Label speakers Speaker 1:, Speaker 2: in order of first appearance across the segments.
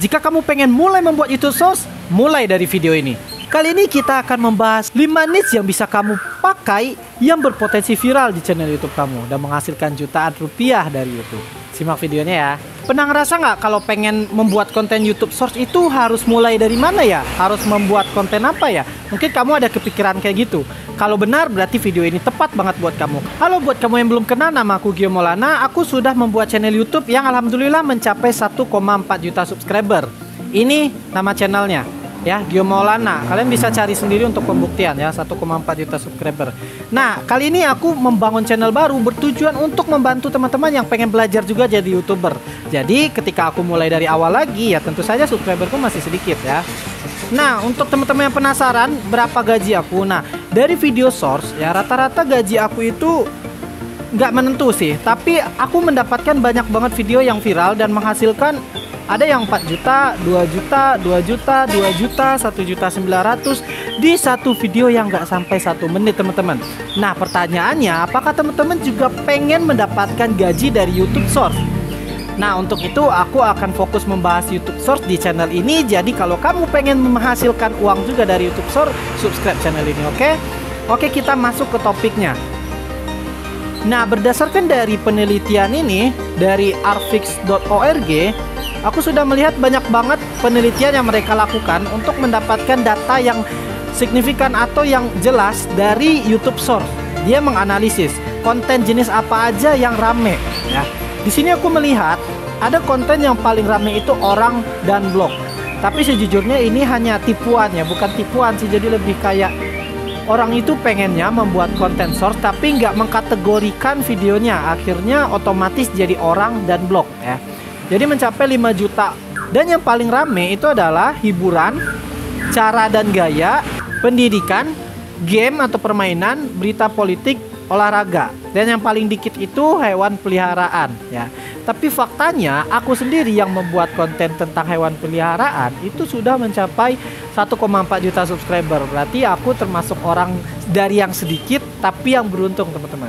Speaker 1: Jika kamu pengen mulai membuat YouTube Shorts, mulai dari video ini. Kali ini kita akan membahas 5 niche yang bisa kamu pakai yang berpotensi viral di channel YouTube kamu dan menghasilkan jutaan rupiah dari YouTube. Simak videonya ya. Pernah ngerasa nggak kalau pengen membuat konten YouTube Shorts itu harus mulai dari mana ya? Harus membuat konten apa ya? Mungkin kamu ada kepikiran kayak gitu. Kalau benar berarti video ini tepat banget buat kamu. Halo, buat kamu yang belum kenal, nama aku Gio Maulana. Aku sudah membuat channel YouTube yang alhamdulillah mencapai 1,4 juta subscriber. Ini nama channelnya ya, Gio Maulana. Kalian bisa cari sendiri untuk pembuktian ya, 1,4 juta subscriber. Nah, kali ini aku membangun channel baru bertujuan untuk membantu teman-teman yang pengen belajar juga jadi YouTuber. Jadi ketika aku mulai dari awal lagi ya, tentu saja subscriberku masih sedikit ya. Nah, untuk teman-teman yang penasaran berapa gaji aku, nah dari video source ya rata-rata gaji aku itu nggak menentu sih, tapi aku mendapatkan banyak banget video yang viral dan menghasilkan ada yang 4 juta, 2 juta, 2 juta, 2 juta, 1.900.000 di satu video yang nggak sampai 1 menit teman-teman. Nah, pertanyaannya, apakah teman-teman juga pengen mendapatkan gaji dari YouTube Shorts? Nah, untuk itu aku akan fokus membahas YouTube Shorts di channel ini. Jadi kalau kamu pengen menghasilkan uang juga dari YouTube Shorts, subscribe channel ini, oke? Oke, kita masuk ke topiknya. Nah, berdasarkan dari penelitian ini dari arfix.org, aku sudah melihat banyak banget penelitian yang mereka lakukan untuk mendapatkan data yang signifikan atau yang jelas dari YouTube Shorts. Dia menganalisis konten jenis apa aja yang rame ya. Di sini aku melihat ada konten yang paling rame itu orang dan blog. Tapi sejujurnya ini hanya tipuan ya, bukan tipuan sih. Jadi lebih kayak orang itu pengennya membuat konten Shorts tapi nggak mengkategorikan videonya. Akhirnya otomatis jadi orang dan blog ya. Jadi mencapai 5 juta. Dan yang paling rame itu adalah hiburan, cara dan gaya, pendidikan, game atau permainan, berita politik, olahraga. Dan yang paling dikit itu hewan peliharaan ya. Tapi faktanya aku sendiri yang membuat konten tentang hewan peliharaan itu sudah mencapai 1,4 juta subscriber. Berarti aku termasuk orang dari yang sedikit tapi yang beruntung teman-teman.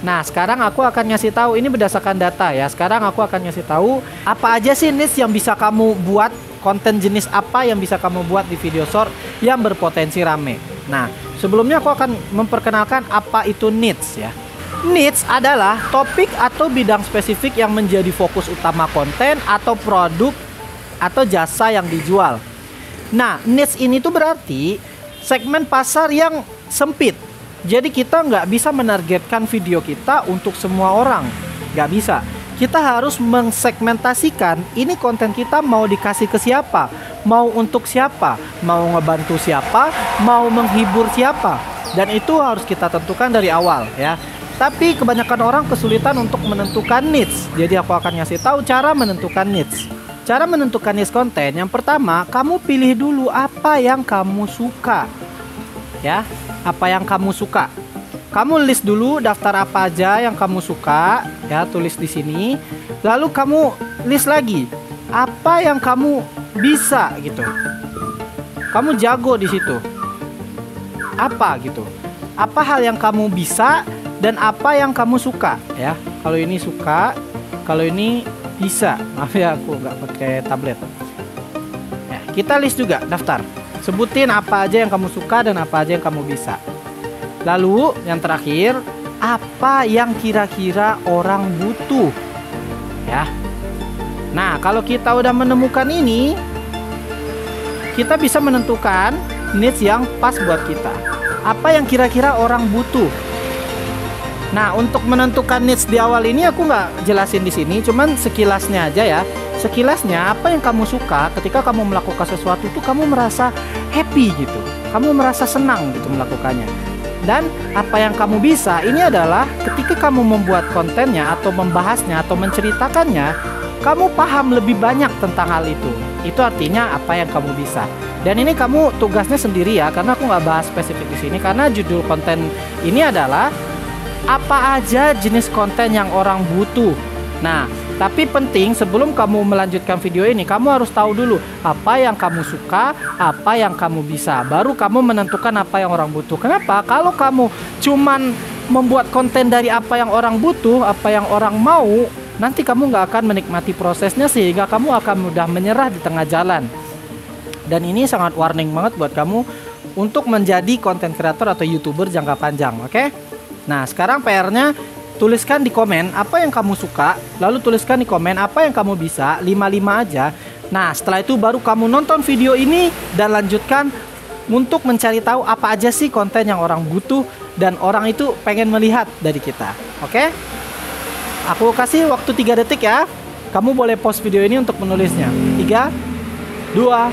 Speaker 1: Nah, sekarang aku akan ngasih tahu, ini berdasarkan data ya. Sekarang aku akan ngasih tahu apa aja sih niche yang bisa kamu buat, konten jenis apa yang bisa kamu buat di video short yang berpotensi rame. Nah, sebelumnya aku akan memperkenalkan apa itu niche ya. Niche adalah topik atau bidang spesifik yang menjadi fokus utama konten atau produk atau jasa yang dijual. Nah, niche ini tuh berarti segmen pasar yang sempit. Jadi kita nggak bisa menargetkan video kita untuk semua orang, nggak bisa. Kita harus mengsegmentasikan ini konten kita mau dikasih ke siapa, mau untuk siapa, mau ngebantu siapa, mau menghibur siapa. Dan itu harus kita tentukan dari awal ya. Tapi kebanyakan orang kesulitan untuk menentukan niche. Jadi aku akan ngasih tahu cara menentukan niche. Cara menentukan niche konten, yang pertama kamu pilih dulu apa yang kamu suka ya. Apa yang kamu suka. Kamu list dulu daftar apa aja yang kamu suka ya, tulis di sini. Lalu kamu list lagi apa yang kamu bisa gitu. Kamu jago di situ. Apa gitu. Apa hal yang kamu bisa dan apa yang kamu suka ya. Kalau ini suka, kalau ini bisa. Maaf ya aku nggak pakai tablet. Ya, kita list juga daftar. Sebutin apa aja yang kamu suka dan apa aja yang kamu bisa. Lalu yang terakhir, apa yang kira-kira orang butuh ya. Nah, kalau kita udah menemukan ini, kita bisa menentukan niche yang pas buat kita. Apa yang kira-kira orang butuh. Nah, untuk menentukan niche di awal ini aku nggak jelasin di sini, cuman sekilasnya aja ya. Sekilasnya apa yang kamu suka ketika kamu melakukan sesuatu itu kamu merasa happy gitu. Kamu merasa senang gitu melakukannya. Dan apa yang kamu bisa ini adalah ketika kamu membuat kontennya atau membahasnya atau menceritakannya, kamu paham lebih banyak tentang hal itu. Itu artinya apa yang kamu bisa. Dan ini kamu tugasnya sendiri ya, karena aku nggak bahas spesifik di sini karena judul konten ini adalah apa aja jenis konten yang orang butuh. Nah, tapi penting sebelum kamu melanjutkan video ini, kamu harus tahu dulu apa yang kamu suka, apa yang kamu bisa. Baru kamu menentukan apa yang orang butuh. Kenapa? Kalau kamu cuman membuat konten dari apa yang orang butuh, apa yang orang mau, nanti kamu nggak akan menikmati prosesnya sehingga kamu akan mudah menyerah di tengah jalan. Dan ini sangat warning banget buat kamu untuk menjadi content creator atau YouTuber jangka panjang, oke? Nah, sekarang PR-nya tuliskan di komen apa yang kamu suka, lalu tuliskan di komen apa yang kamu bisa, 5-5 aja. Nah, setelah itu baru kamu nonton video ini dan lanjutkan untuk mencari tahu apa aja sih konten yang orang butuh dan orang itu pengen melihat dari kita, oke? Aku kasih waktu 3 detik ya. Kamu boleh pause video ini untuk menulisnya. 3, 2,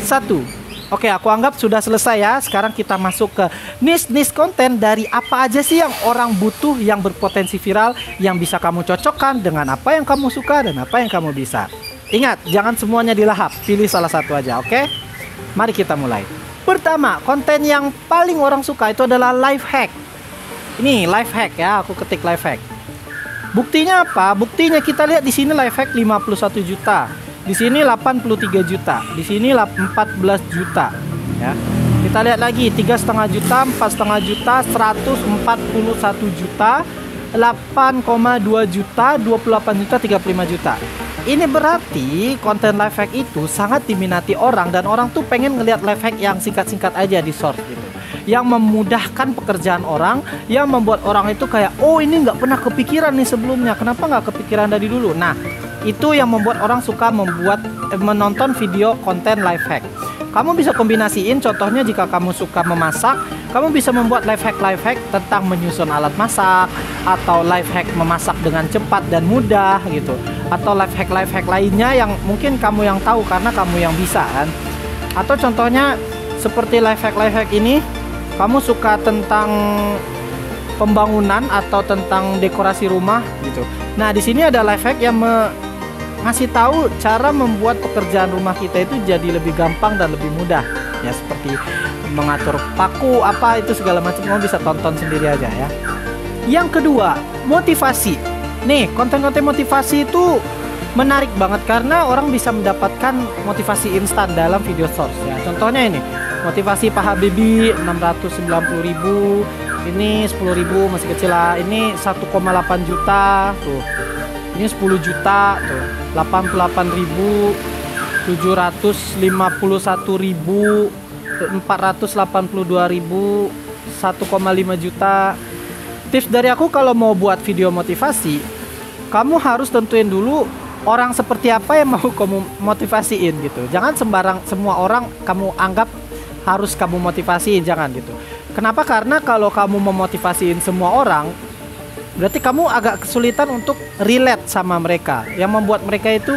Speaker 1: 1. Oke, aku anggap sudah selesai ya. Sekarang kita masuk ke niche konten dari apa aja sih yang orang butuh, yang berpotensi viral, yang bisa kamu cocokkan dengan apa yang kamu suka dan apa yang kamu bisa. Ingat, jangan semuanya dilahap. Pilih salah satu aja, oke? Mari kita mulai. Pertama, konten yang paling orang suka itu adalah life hack. Ini life hack ya, aku ketik life hack. Buktinya apa? Buktinya kita lihat di sini life hack 51 juta. Di sini 83 juta. Di sini 14 juta. Ya. Kita lihat lagi 3,5 juta, 4,5 juta, 141 juta, 8,2 juta, 28 juta, 35 juta. Ini berarti konten life hack itu sangat diminati orang dan orang tuh pengen ngelihat life hack yang singkat-singkat aja di short gitu. Yang memudahkan pekerjaan orang, yang membuat orang itu kayak, oh ini nggak pernah kepikiran nih sebelumnya, kenapa nggak kepikiran dari dulu. Nah, itu yang membuat orang suka menonton video konten life hack. Kamu bisa kombinasiin, contohnya jika kamu suka memasak, kamu bisa membuat life hack tentang menyusun alat masak, atau life hack memasak dengan cepat dan mudah gitu, atau life hack lainnya yang mungkin kamu yang tahu karena kamu yang bisa kan. Atau contohnya seperti life hack ini, kamu suka tentang pembangunan atau tentang dekorasi rumah gitu. Nah, di sini ada life hack yang ngasih tahu cara membuat pekerjaan rumah kita itu jadi lebih gampang dan lebih mudah. Ya, seperti mengatur paku apa itu segala macam, kamu bisa tonton sendiri aja ya. Yang kedua, motivasi. Nih, konten-konten motivasi itu menarik banget karena orang bisa mendapatkan motivasi instan dalam video source ya. Contohnya ini, motivasi Pak Habibie 690.000, ini 10.000 masih kecil lah, ini 1,8 juta tuh, ini 10 juta tuh, 88.000, 751.000, 482.000, 1,5 juta. Tips dari aku kalau mau buat video motivasi, kamu harus tentuin dulu orang seperti apa yang mau kamu motivasiin gitu. Jangan semua orang kamu anggap harus kamu motivasiin, jangan gitu. Kenapa? Karena kalau kamu memotivasiin semua orang, berarti kamu agak kesulitan untuk relate sama mereka, yang membuat mereka itu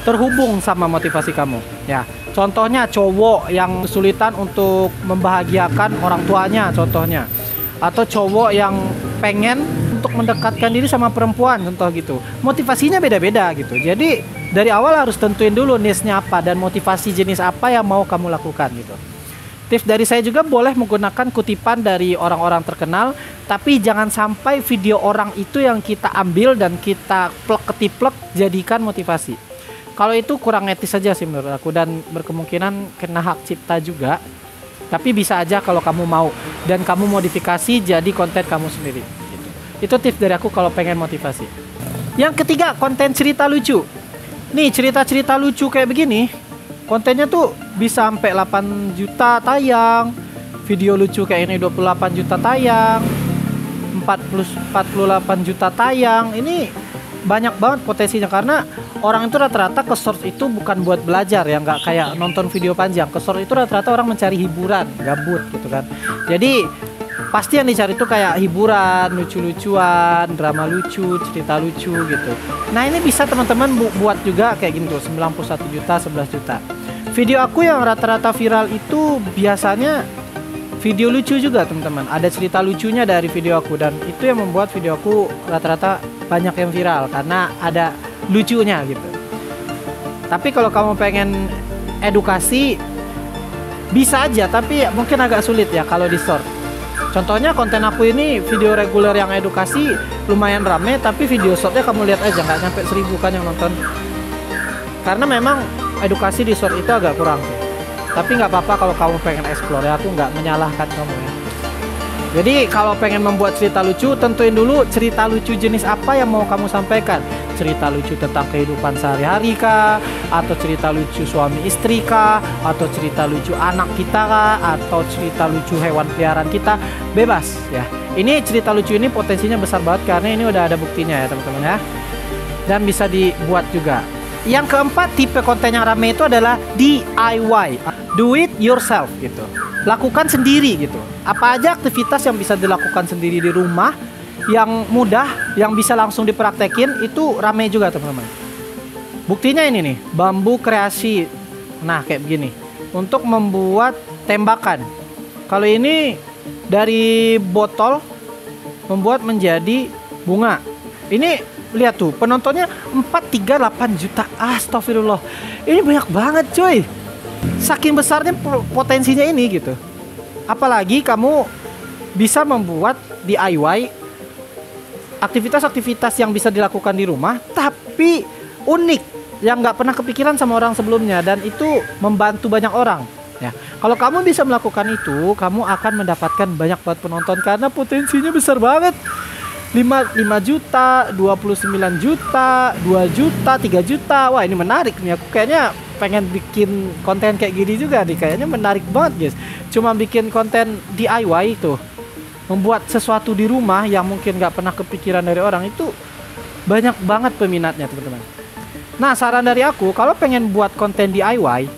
Speaker 1: terhubung sama motivasi kamu ya. Contohnya cowok yang kesulitan untuk membahagiakan orang tuanya contohnya, atau cowok yang pengen untuk mendekatkan diri sama perempuan contoh gitu. Motivasinya beda-beda gitu. Jadi dari awal harus tentuin dulu niche-nya apa dan motivasi jenis apa yang mau kamu lakukan gitu. Tips dari saya juga boleh menggunakan kutipan dari orang-orang terkenal, tapi jangan sampai video orang itu yang kita ambil dan kita plek-ketiplek jadikan motivasi. Kalau itu kurang etis saja sih menurut aku, dan berkemungkinan kena hak cipta juga. Tapi bisa aja kalau kamu mau dan kamu modifikasi jadi konten kamu sendiri gitu. Itu tips dari aku kalau pengen motivasi. Yang ketiga, konten cerita lucu. Nih, cerita-cerita lucu kayak begini, kontennya tuh bisa sampai 8 juta tayang. Video lucu kayak ini 28 juta tayang, 48 juta tayang. Ini banyak banget potensinya karena orang itu rata-rata ke source itu bukan buat belajar ya, nggak kayak nonton video panjang. Ke source itu rata-rata orang mencari hiburan, gabut gitu kan. Jadi pasti yang dicari itu kayak hiburan, lucu-lucuan, drama lucu, cerita lucu gitu. Nah, ini bisa teman-teman buat juga kayak gini tuh, 91 juta, 11 juta. Video aku yang rata-rata viral itu biasanya video lucu juga teman-teman. Ada cerita lucunya dari video aku, dan itu yang membuat video aku rata-rata banyak yang viral karena ada lucunya gitu. Tapi kalau kamu pengen edukasi bisa aja, tapi mungkin agak sulit ya kalau di short. Contohnya konten aku ini video reguler yang edukasi lumayan rame, tapi video shortnya kamu lihat aja nggak nyampe 1000 kan yang nonton. Karena memang edukasi di short itu agak kurang. Tapi nggak apa-apa kalau kamu pengen explore ya, aku nggak menyalahkan kamu ya. Jadi kalau pengen membuat cerita lucu, tentuin dulu cerita lucu jenis apa yang mau kamu sampaikan. cerita lucu tentang kehidupan sehari-hari kah, atau cerita lucu suami istri kah, atau cerita lucu anak kita kah, atau cerita lucu hewan peliharaan kita, bebas ya. Ini cerita lucu ini potensinya besar banget karena ini udah ada buktinya ya teman-teman ya. Dan bisa dibuat juga. Yang keempat, tipe konten yang rame itu adalah DIY, do it yourself gitu. Lakukan sendiri gitu. Apa aja aktivitas yang bisa dilakukan sendiri di rumah, yang mudah, yang bisa langsung dipraktekin, itu rame juga teman-teman. Buktinya ini nih, bambu kreasi. Nah kayak begini, untuk membuat tembakan. Kalau ini dari botol membuat menjadi bunga. Ini lihat tuh, penontonnya 438 juta. Astagfirullah. Ini banyak banget coy. Saking besarnya potensinya ini gitu. Apalagi kamu bisa membuat DIY, aktivitas-aktivitas yang bisa dilakukan di rumah tapi unik, yang nggak pernah kepikiran sama orang sebelumnya, dan itu membantu banyak orang ya. Kalau kamu bisa melakukan itu, kamu akan mendapatkan banyak banget penonton karena potensinya besar banget. 5 juta, 29 juta, 2 juta, 3 juta. Wah ini menarik nih, aku kayaknya pengen bikin konten kayak gini juga nih. Kayaknya menarik banget guys. Cuma bikin konten DIY itu, membuat sesuatu di rumah yang mungkin gak pernah kepikiran dari orang, itu banyak banget peminatnya teman-teman. Nah saran dari aku, kalau pengen buat konten DIY,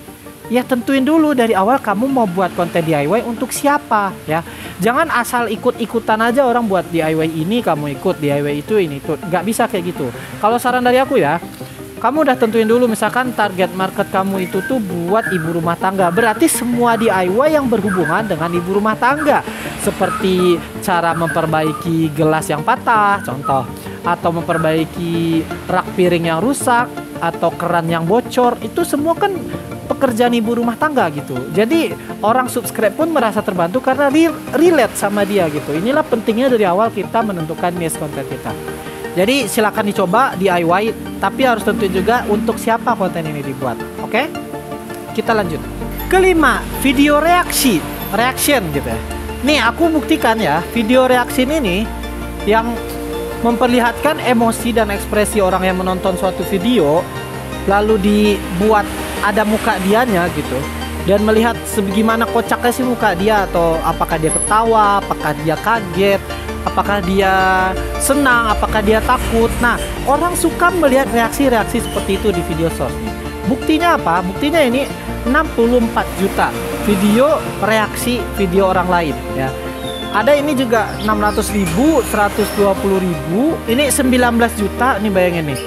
Speaker 1: ya tentuin dulu dari awal kamu mau buat konten DIY untuk siapa ya. Jangan asal ikut-ikutan aja orang buat DIY ini kamu ikut, DIY itu ini tuh, nggak bisa kayak gitu. Kalau saran dari aku ya, kamu udah tentuin dulu misalkan target market kamu itu tuh buat ibu rumah tangga. Berarti semua DIY yang berhubungan dengan ibu rumah tangga, seperti cara memperbaiki gelas yang patah contoh, atau memperbaiki rak piring yang rusak, atau keran yang bocor, itu semua kan pekerjaan ibu rumah tangga gitu. Jadi orang subscribe pun merasa terbantu karena relate sama dia gitu. Inilah pentingnya dari awal kita menentukan niche konten kita. Jadi silakan dicoba DIY, tapi harus tentuin juga untuk siapa konten ini dibuat. Oke? Kita lanjut. Kelima, video reaction gitu ya. Nih aku buktikan ya, video reaction ini yang memperlihatkan emosi dan ekspresi orang yang menonton suatu video, lalu dibuat ada muka dianya gitu, dan melihat sebagaimana kocaknya sih muka dia, atau apakah dia ketawa, apakah dia kaget, apakah dia senang, apakah dia takut. Nah orang suka melihat reaksi-reaksi seperti itu di video short. Buktinya apa? Buktinya ini 64 juta video reaksi video orang lain ya. Ada ini juga 600.000, 120.000, ini 19 juta. Nih bayangin nih,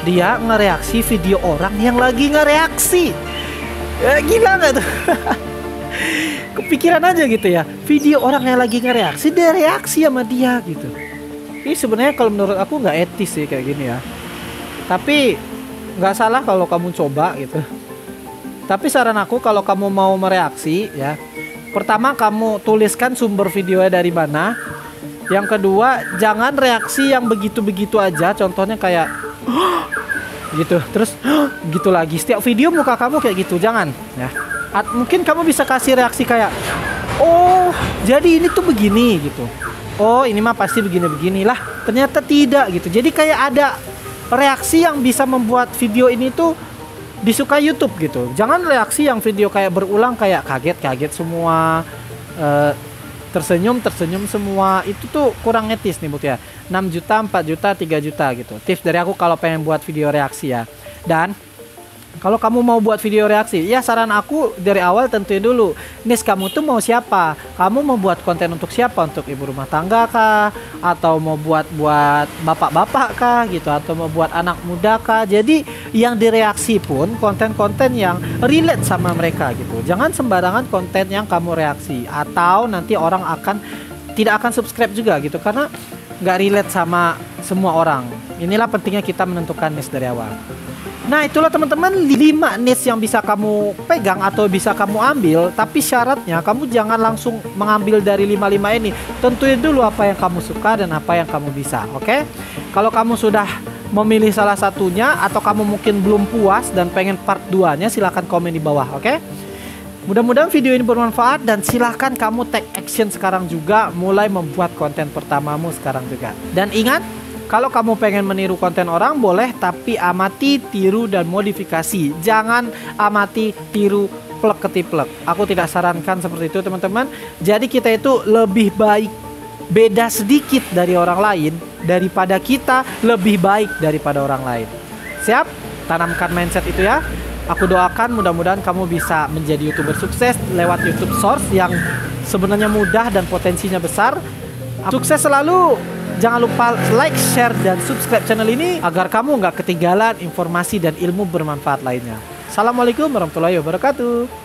Speaker 1: dia ngereaksi video orang yang lagi ngereaksi. Gila nggak tuh? Kepikiran aja gitu ya, video orang yang lagi ngereaksi, dia reaksi sama dia gitu. Ini sebenarnya kalau menurut aku nggak etis sih kayak gini ya. Tapi nggak salah kalau kamu coba gitu. Tapi saran aku kalau kamu mau mereaksi ya, pertama kamu tuliskan sumber videonya dari mana. Yang kedua, jangan reaksi yang begitu-begitu aja. Contohnya kayak gitu, terus gitu lagi. Setiap video muka kamu kayak gitu, jangan ya. Mungkin kamu bisa kasih reaksi kayak, oh jadi ini tuh begini gitu. Oh ini mah pasti begini-beginilah. Ternyata tidak gitu. Jadi kayak ada reaksi yang bisa membuat video ini tuh disukai YouTube gitu. Jangan reaksi yang video kayak berulang, kayak kaget semua, tersenyum semua. Itu tuh kurang etis nih Buk ya. 6 juta, 4 juta, 3 juta gitu. Tips dari aku kalau pengen buat video reaksi ya. Dan kalau kamu mau buat video reaksi, ya saran aku dari awal tentuin dulu niche kamu tuh mau siapa. Kamu mau buat konten untuk siapa? Untuk ibu rumah tangga kah? Atau mau buat bapak-bapak kah gitu? Atau mau buat anak muda kah? Jadi yang direaksi pun konten-konten yang relate sama mereka gitu. Jangan sembarangan konten yang kamu reaksi, atau nanti orang tidak akan subscribe juga gitu, karena nggak relate sama semua orang. Inilah pentingnya kita menentukan niche dari awal. Nah itulah teman-teman 5 niche yang bisa kamu pegang atau bisa kamu ambil. Tapi syaratnya kamu jangan langsung mengambil dari 5 ini. Tentuin dulu apa yang kamu suka dan apa yang kamu bisa. Oke? Kalau kamu sudah memilih salah satunya, atau kamu mungkin belum puas dan pengen part 2-nya, silahkan komen di bawah. Oke? Mudah-mudahan video ini bermanfaat, dan silahkan kamu take action sekarang juga, mulai membuat konten pertamamu sekarang juga. Dan ingat, Kalau kamu pengen meniru konten orang boleh, tapi amati, tiru, dan modifikasi. Jangan amati, tiru, plek ketiplek. Aku tidak sarankan seperti itu teman-teman. Jadi kita itu lebih baik beda sedikit dari orang lain daripada kita lebih baik daripada orang lain. Siap? Tanamkan mindset itu ya. Aku doakan mudah-mudahan kamu bisa menjadi YouTuber sukses lewat YouTube Source yang sebenarnya mudah dan potensinya besar. Sukses selalu. Jangan lupa like, share, dan subscribe channel ini agar kamu nggak ketinggalan informasi dan ilmu bermanfaat lainnya. Assalamualaikum warahmatullahi wabarakatuh.